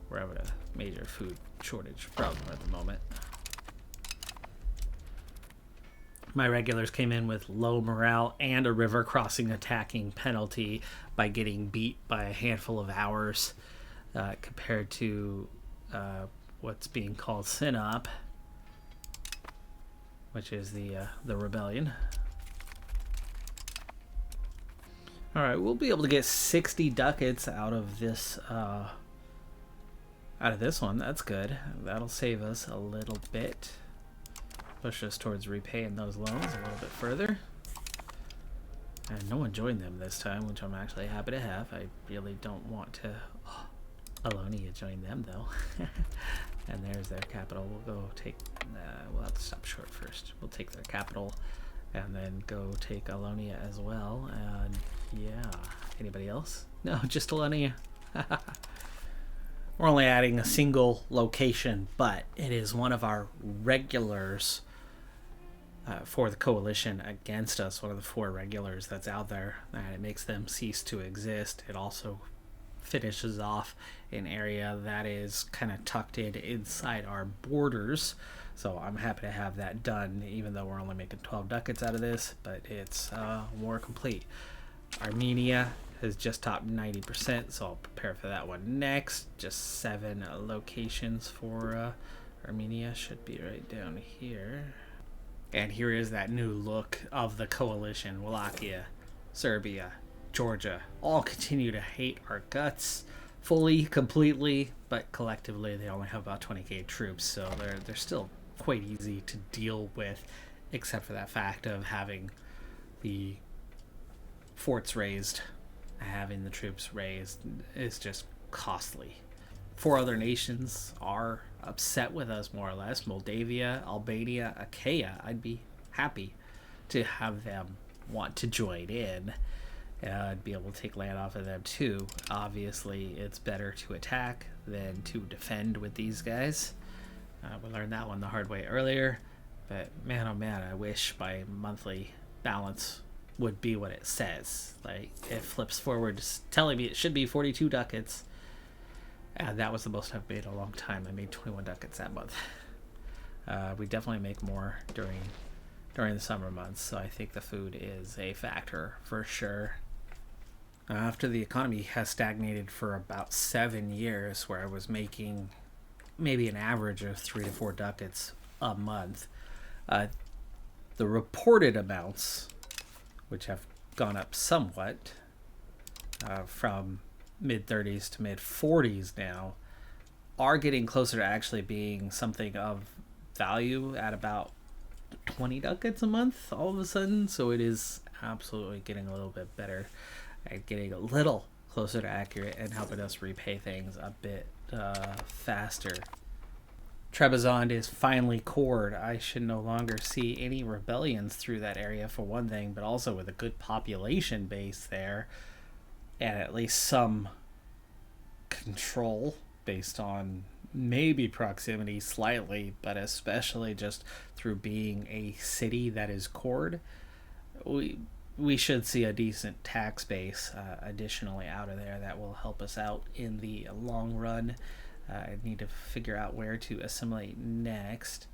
We're having a major food shortage problem at the moment. My regulars came in with low morale and a river crossing attacking penalty by getting beat by a handful of hours compared to what's being called Sinop, which is the rebellion. All right, we'll be able to get 60 ducats out of this one. That's good. That'll save us a little bit. Push us towards repaying those loans a little bit further. And no one joined them this time, which I'm actually happy to have. I really don't want to... Oh, Alonia joined them, though. And there's their capital. We'll go take... we'll have to stop short first. We'll take their capital and then go take Alonia as well. And yeah, anybody else? No, just Alonia. We're only adding a single location, but it is one of our regulars for the coalition against us, one of the 4 regulars that's out there, and it makes them cease to exist. It also finishes off an area that is kind of tucked in inside our borders, so I'm happy to have that done, even though we're only making 12 ducats out of this, but it's more complete. Armenia has just topped 90%, so I'll prepare for that one next. Just 7 locations for Armenia, should be right down here. And here is that new look of the coalition. Wallachia, Serbia, Georgia, all continue to hate our guts fully, completely, but collectively they only have about 20k troops, so they're still quite easy to deal with, except for that fact of having the forts raised. Having the troops raised is just costly. 4 other nations are upset with us, more or less. Moldavia, Albania, Achaia. I'd be happy to have them want to join in. I'd be able to take land off of them too. Obviously, it's better to attack than to defend with these guys. We learned that one the hard way earlier. But man, oh man, I wish my monthly balance would be what it says. Like, it flips forward telling me it should be 42 ducats. And that was the most I've made in a long time. I made 21 ducats that month. We definitely make more during the summer months, so I think the food is a factor for sure. After the economy has stagnated for about 7 years, where I was making maybe an average of 3 to 4 ducats a month, the reported amounts, which have gone up somewhat from mid-30s to mid-40s now, are getting closer to actually being something of value at about 20 ducats a month all of a sudden. So it is absolutely getting a little bit better and getting a little closer to accurate and helping us repay things a bit faster. Trebizond is finally cored. I should no longer see any rebellions through that area for one thing, but also with a good population base there and at least some control based on maybe proximity slightly, but especially just through being a city that is cored. We should see a decent tax base additionally out of there that will help us out in the long run. I need to figure out where to assimilate next,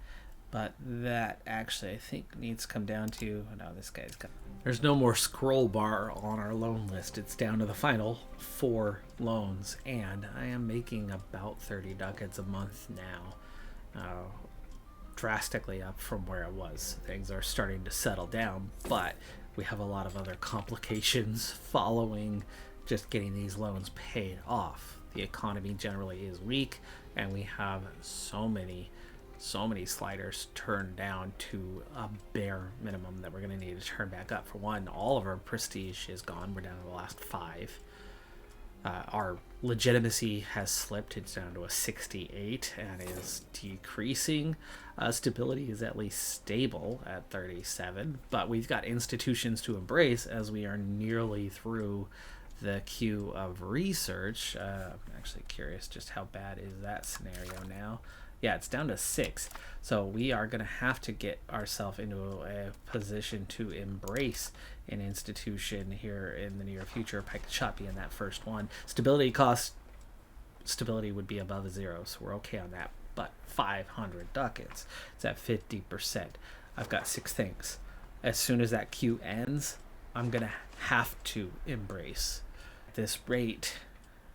but that actually I think needs to come down to, no, this guy's got, there's no more scroll bar on our loan list. It's down to the final 4 loans, and I am making about 30 ducats a month now, drastically up from where it was. Things are starting to settle down, but we have a lot of other complications following just getting these loans paid off. The economy generally is weak, and we have so many sliders turned down to a bare minimum that we're going to need to turn back up. For one, all of our prestige is gone. We're down to the last 5. Our legitimacy has slipped. It's down to a 68 and is decreasing. Stability is at least stable at 37, but we've got institutions to embrace as we are nearly through the queue of research. I'm actually curious just how bad is that scenario now. Yeah, it's down to 6. So we are going to have to get ourselves into a position to embrace an institution here in the near future. Pike shot being that first one. Stability would be above 0, so we're okay on that. But 500 ducats, it's at 50%. I've got 6 things. As soon as that queue ends, I'm going to have to embrace. At this rate,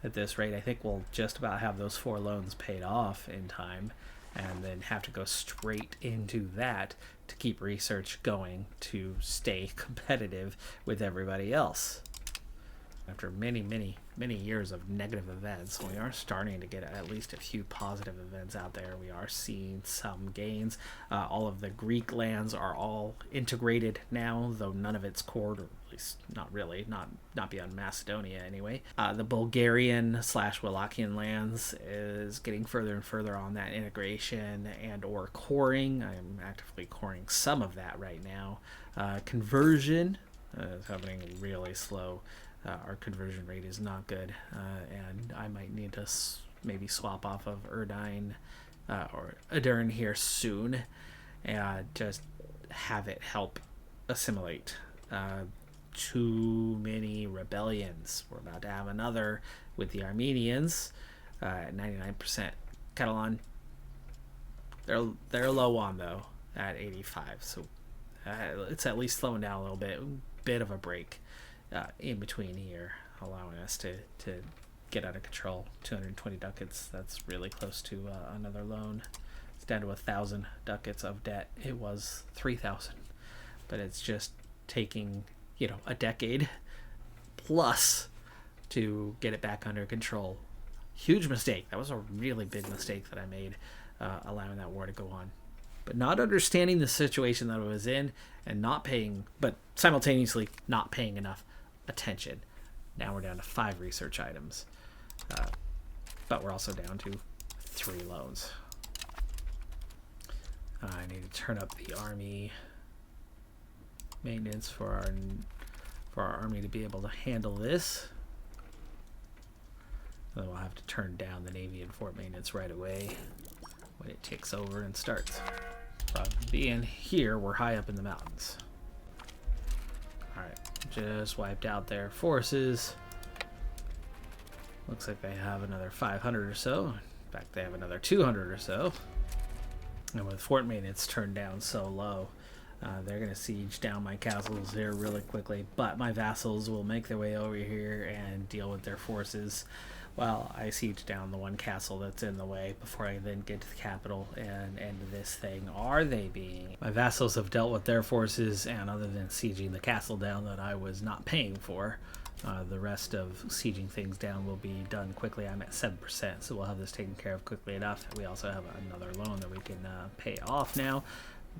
I think we'll just about have those 4 loans paid off in time, and then have to go straight into that to keep research going to stay competitive with everybody else. After many years of negative events, we are starting to get at least a few positive events out there. We are seeing some gains. All of the Greek lands are all integrated now, though none of it's cored, or at least not really, not beyond Macedonia anyway. The Bulgarian/Wallachian lands is getting further and further on that integration and or coring. I am actively coring some of that right now. Conversion is happening really slow. Our conversion rate is not good, and I might need to maybe swap off of Erdine or Adern here soon, and just have it help assimilate. Too many rebellions. We're about to have another with the Armenians at 99%. Catalan, they're low on though at 85, so it's at least slowing down a little bit of a break. In between here, allowing us to get out of control. 220 ducats, that's really close to another loan. It's down to 1,000 ducats of debt. It was 3,000, but it's just taking a decade plus to get it back under control. Huge mistake. That was a really big mistake that I made, allowing that war to go on, but not understanding the situation that I was in and not paying, but simultaneously not paying enough attention. Now we're down to 5 research items, but we're also down to 3 loans. I need to turn up the army maintenance for our army to be able to handle this. Then we'll have to turn down the navy and fort maintenance right away when it takes over and starts. Being here, we're high up in the mountains. Alright, just wiped out their forces. Looks like they have another 500 or so. In fact, they have another 200 or so. And with fort maintenance turned down so low, they're going to siege down my castles here really quickly. But my vassals will make their way over here and deal with their forces while I siege down the one castle that's in the way before I then get to the capital and end this thing. Are they being? My vassals have dealt with their forces, and other than sieging the castle down that I was not paying for, the rest of sieging things down will be done quickly. I'm at 7%, so we'll have this taken care of quickly enough. We also have another loan that we can pay off now,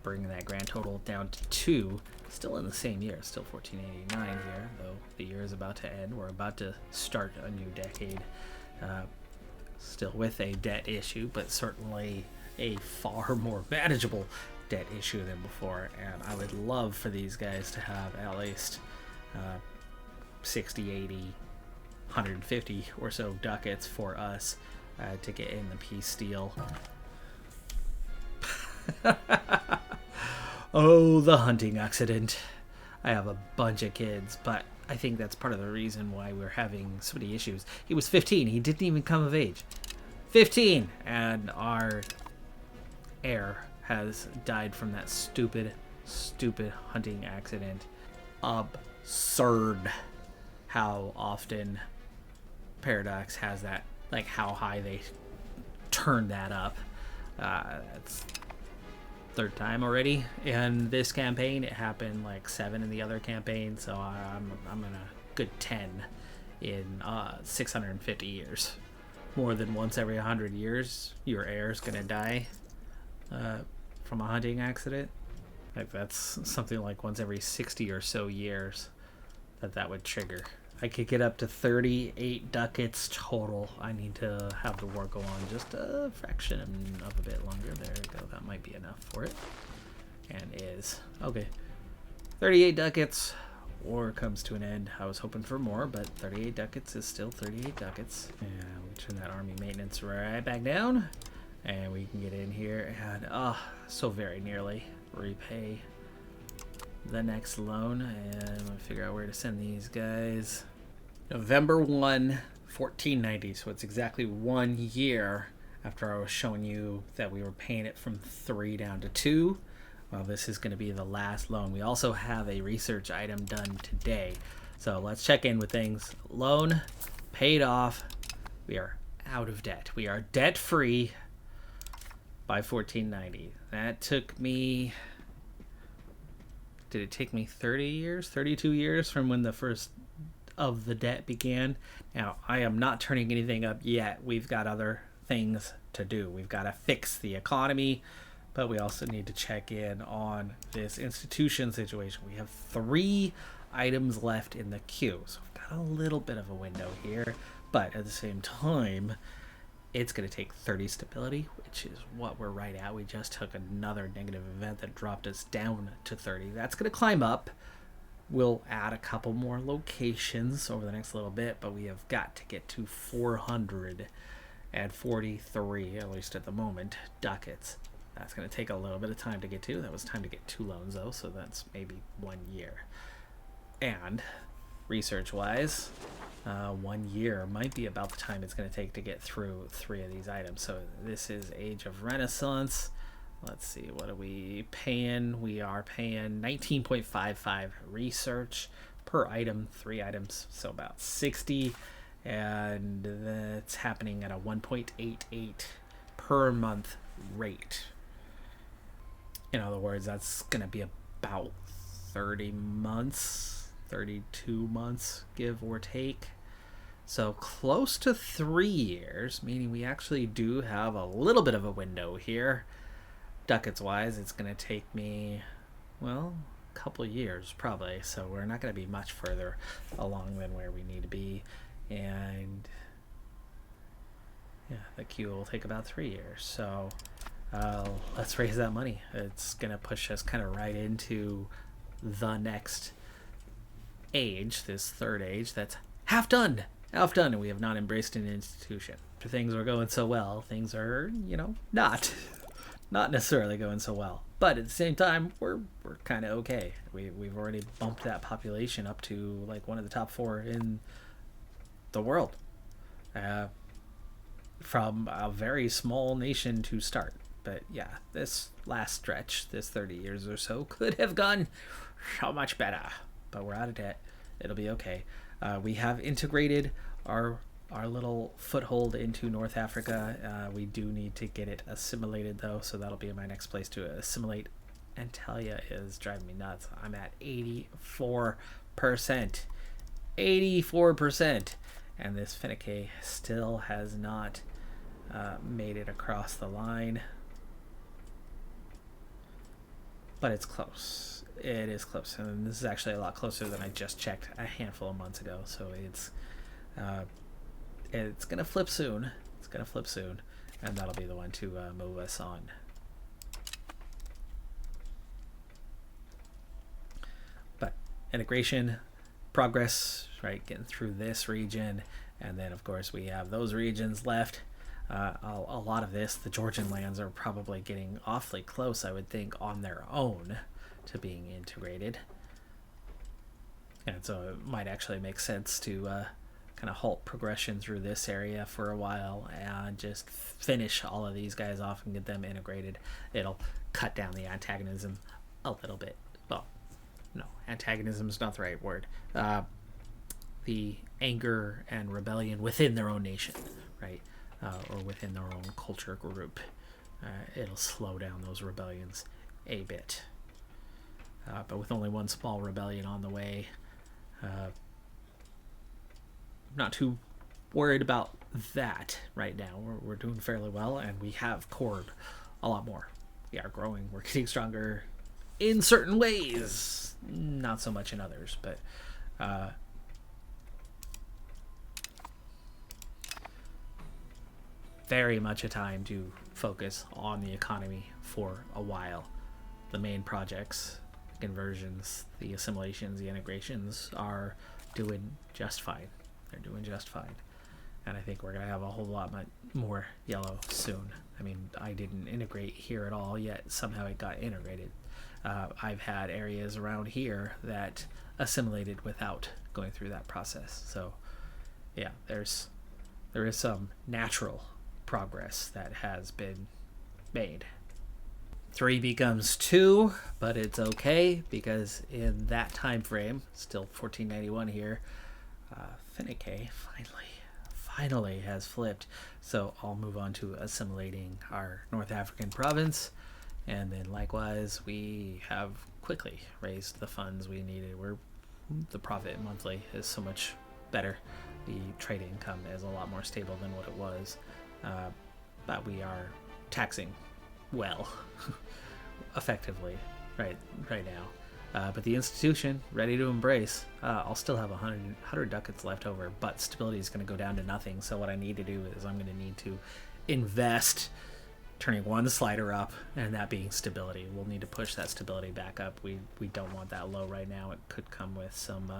bringing that grand total down to 2. Still in the same year, still 1489 here, though the year is about to end. We're about to start a new decade, still with a debt issue, but certainly a far more manageable debt issue than before, and I would love for these guys to have at least 60, 80, 150 or so ducats for us to get in the peace deal. Oh, the hunting accident. I have a bunch of kids, but I think that's part of the reason why we're having so many issues. He was 15. He didn't even come of age. 15! And our heir has died from that stupid hunting accident. Absurd how often Paradox has that, like how high they turn that up. That's third time already in this campaign. It happened like 7 in the other campaign, so I'm in a good 10 in 650 years. More than once every 100 years, your heir's gonna die from a hunting accident. Like that's something like once every 60 or so years that would trigger. I could get up to 38 ducats total. I need to have the war go on just a fraction of a bit longer. There we go. That might be enough for it. And is. Okay. 38 ducats. War comes to an end. I was hoping for more, but 38 ducats is still 38 ducats. And we turn that army maintenance right back down. And we can get in here and, so very nearly repay the next loan, and we'll figure out where to send these guys. November 1, 1490, so it's exactly 1 year after I was showing you that we were paying it from 3 down to 2. Well, this is going to be the last loan. We also have a research item done today, so let's check in with things. Loan paid off. We are out of debt. We are debt free by 1490. That took me... Did it take me 30 years, 32 years from when the first of the debt began? Now, I am not turning anything up yet. We've got other things to do. We've got to fix the economy, but we also need to check in on this institution situation. We have 3 items left in the queue, so we've got a little bit of a window here, but at the same time, it's going to take 30 stability, which is what we're right at. We just took another negative event that dropped us down to 30. That's going to climb up. We'll add a couple more locations over the next little bit, but we have got to get to 443, at least at the moment, ducats. That's going to take a little bit of time to get to. That was time to get 2 loans, though, so that's maybe 1 year. And research-wise... 1 year might be about the time it's going to take to get through 3 of these items. So this is Age of Renaissance. Let's see, what are we paying? We are paying 19.55 research per item, 3 items, so about 60. And that's happening at a 1.88 per month rate. In other words, that's going to be about 30 months, 32 months, give or take. So close to 3 years, meaning we actually do have a little bit of a window here. Ducats wise, it's going to take me, well, a couple years probably. So we're not going to be much further along than where we need to be. And yeah, the queue will take about 3 years. So let's raise that money. It's going to push us kind of right into the next age, this third age that's half done, and we have not embraced an institution. Things are going so well, things are, not necessarily going so well, but at the same time we're kind of okay. We've already bumped that population up to like one of the top 4 in the world, from a very small nation to start. But yeah, this last stretch, this 30 years or so, could have gone so much better, but we're out of debt. It'll be okay. We have integrated our little foothold into North Africa. We do need to get it assimilated, though, so that'll be my next place to assimilate. Antalya is driving me nuts. I'm at 84%. 84%. And this Finicky still has not made it across the line. But it's close. It is close, and this is actually a lot closer than I just checked a handful of months ago. So it's gonna flip soon. It's gonna flip soon. and that'll be the one to move us on. But integration, progress, right, getting through this region, and then of course we have those regions left. A lot of this, the Georgian lands are probably getting awfully close, I would think, on their own to being integrated. And so it might actually make sense to kind of halt progression through this area for a while and just finish all of these guys off and get them integrated. It'll cut down the antagonism a little bit. Well, no, antagonism is not the right word. The anger and rebellion within their own nation, right? Or within their own culture group. It'll slow down those rebellions a bit. But with only one small rebellion on the way, not too worried about that right now. We're doing fairly well, and we have cored a lot more. We are growing. We're getting stronger in certain ways, not so much in others. But very much a time to focus on the economy for a while. The main projects, conversions, the assimilations, the integrations are doing just fine. They're doing just fine. And I think we're going to have a whole lot more yellow soon. I mean, I didn't integrate here at all, yet somehow it got integrated. I've had areas around here that assimilated without going through that process. So, yeah, there is some natural progress that has been made. 3 becomes 2, but it's okay because in that time frame, still 1491 here, Finicky finally has flipped. So I'll move on to assimilating our North African province, and then likewise we have quickly raised the funds we needed. The profit monthly is so much better. The trade income is a lot more stable than what it was, but we are taxing well effectively right now. But the institution ready to embrace. I'll still have 100 ducats left over, but stability is going to go down to nothing. So what I need to do is I'm going to need to invest, turning one slider up, and that being stability. We'll need to push that stability back up. We don't want that low right now. It could come with some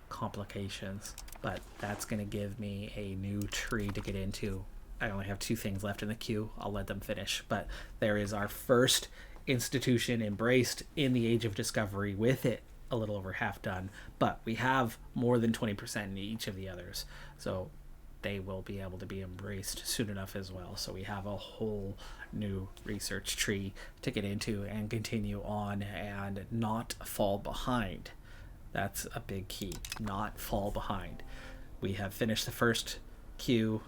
complications, but that's going to give me a new tree to get into. I only have 2 things left in the queue. I'll let them finish, but there is our first institution embraced in the Age of Discovery, with it a little over half done, but we have more than 20% in each of the others, so they will be able to be embraced soon enough as well. So we have a whole new research tree to get into and continue on and not fall behind. That's a big key, not fall behind. We have finished the first queue,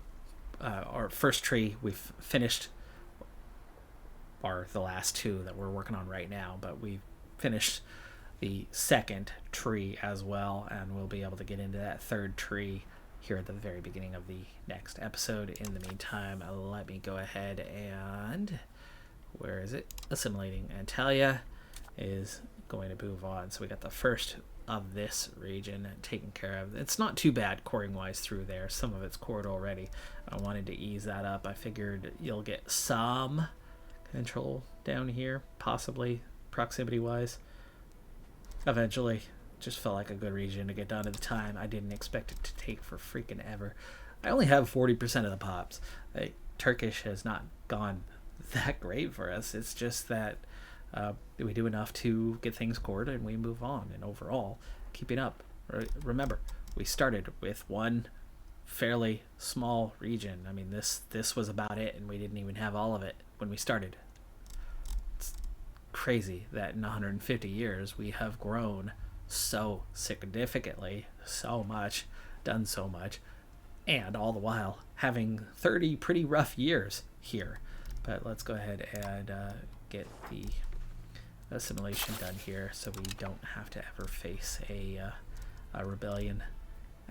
or first tree. We've finished the last 2 that we're working on right now, but we've finished the second tree as well, and we'll be able to get into that third tree here at the very beginning of the next episode. In the meantime, let me go ahead and, where is it? Assimilating Antalya is going to move on. So we got the first of this region taken care of. It's not too bad coring wise through there. Some of it's cored already. I wanted to ease that up. I figured you'll get some control down here, possibly proximity wise eventually. Just felt like a good region to get done at the time. I didn't expect it to take for freaking ever. I only have 40% of the pops. Turkish has not gone that great for us. It's just that we do enough to get things cored and we move on, and overall keeping up. Remember, we started with one fairly small region. I mean, this was about it, and we didn't even have all of it when we started. It's crazy that in 150 years we have grown so significantly, so much, done so much, and all the while having 30 pretty rough years here. But let's go ahead and get the assimilation done here so we don't have to ever face a rebellion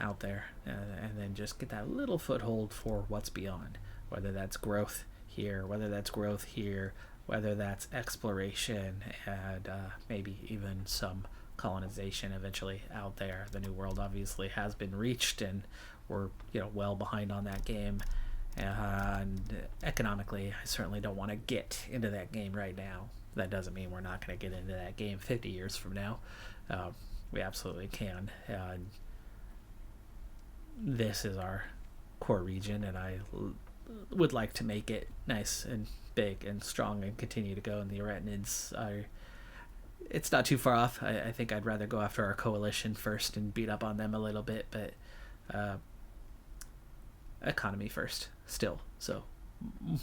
out there, and then just get that little foothold for what's beyond, whether that's growth here, whether that's growth here, whether that's exploration, and maybe even some colonization eventually out there. The New World obviously has been reached, and we're well behind on that game, And economically, I certainly don't want to get into that game right now. That doesn't mean we're not going to get into that game 50 years from now. We absolutely can. This is our core region, and I would like to make it nice and big and strong and continue to go. And the Arachnids are... It's not too far off. I think I'd rather go after our coalition first and beat up on them a little bit, but economy first still. So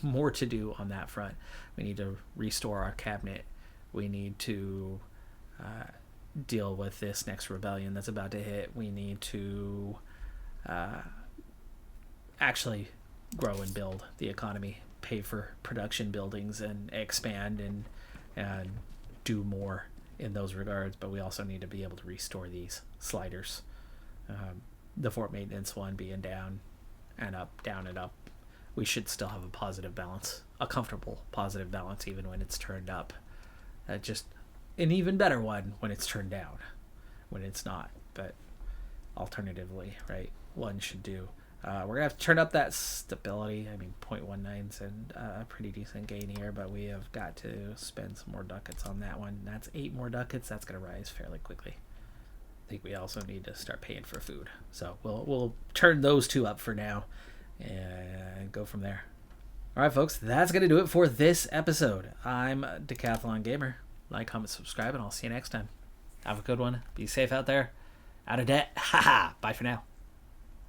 more to do on that front. We need to restore our cabinet. We need to deal with this next rebellion that's about to hit. We need to actually grow and build the economy, pay for production buildings, and expand and do more in those regards. But we also need to be able to restore these sliders. The fort maintenance one being down and up, down and up. We should still have a positive balance, a comfortable positive balance, even when it's turned up. Just an even better one when it's turned down, when it's not. But alternatively, right, one should do. We're going to have to turn up that stability. I mean, 0.19's and a pretty decent gain here, but we have got to spend some more ducats on that one. That's 8 more ducats. That's going to rise fairly quickly. I think we also need to start paying for food. So we'll turn those two up for now and go from there. All right, folks, that's going to do it for this episode. I'm Decathlon Gamer. Like, comment, subscribe, and I'll see you next time. Have a good one. Be safe out there. Out of debt. Haha. Bye for now.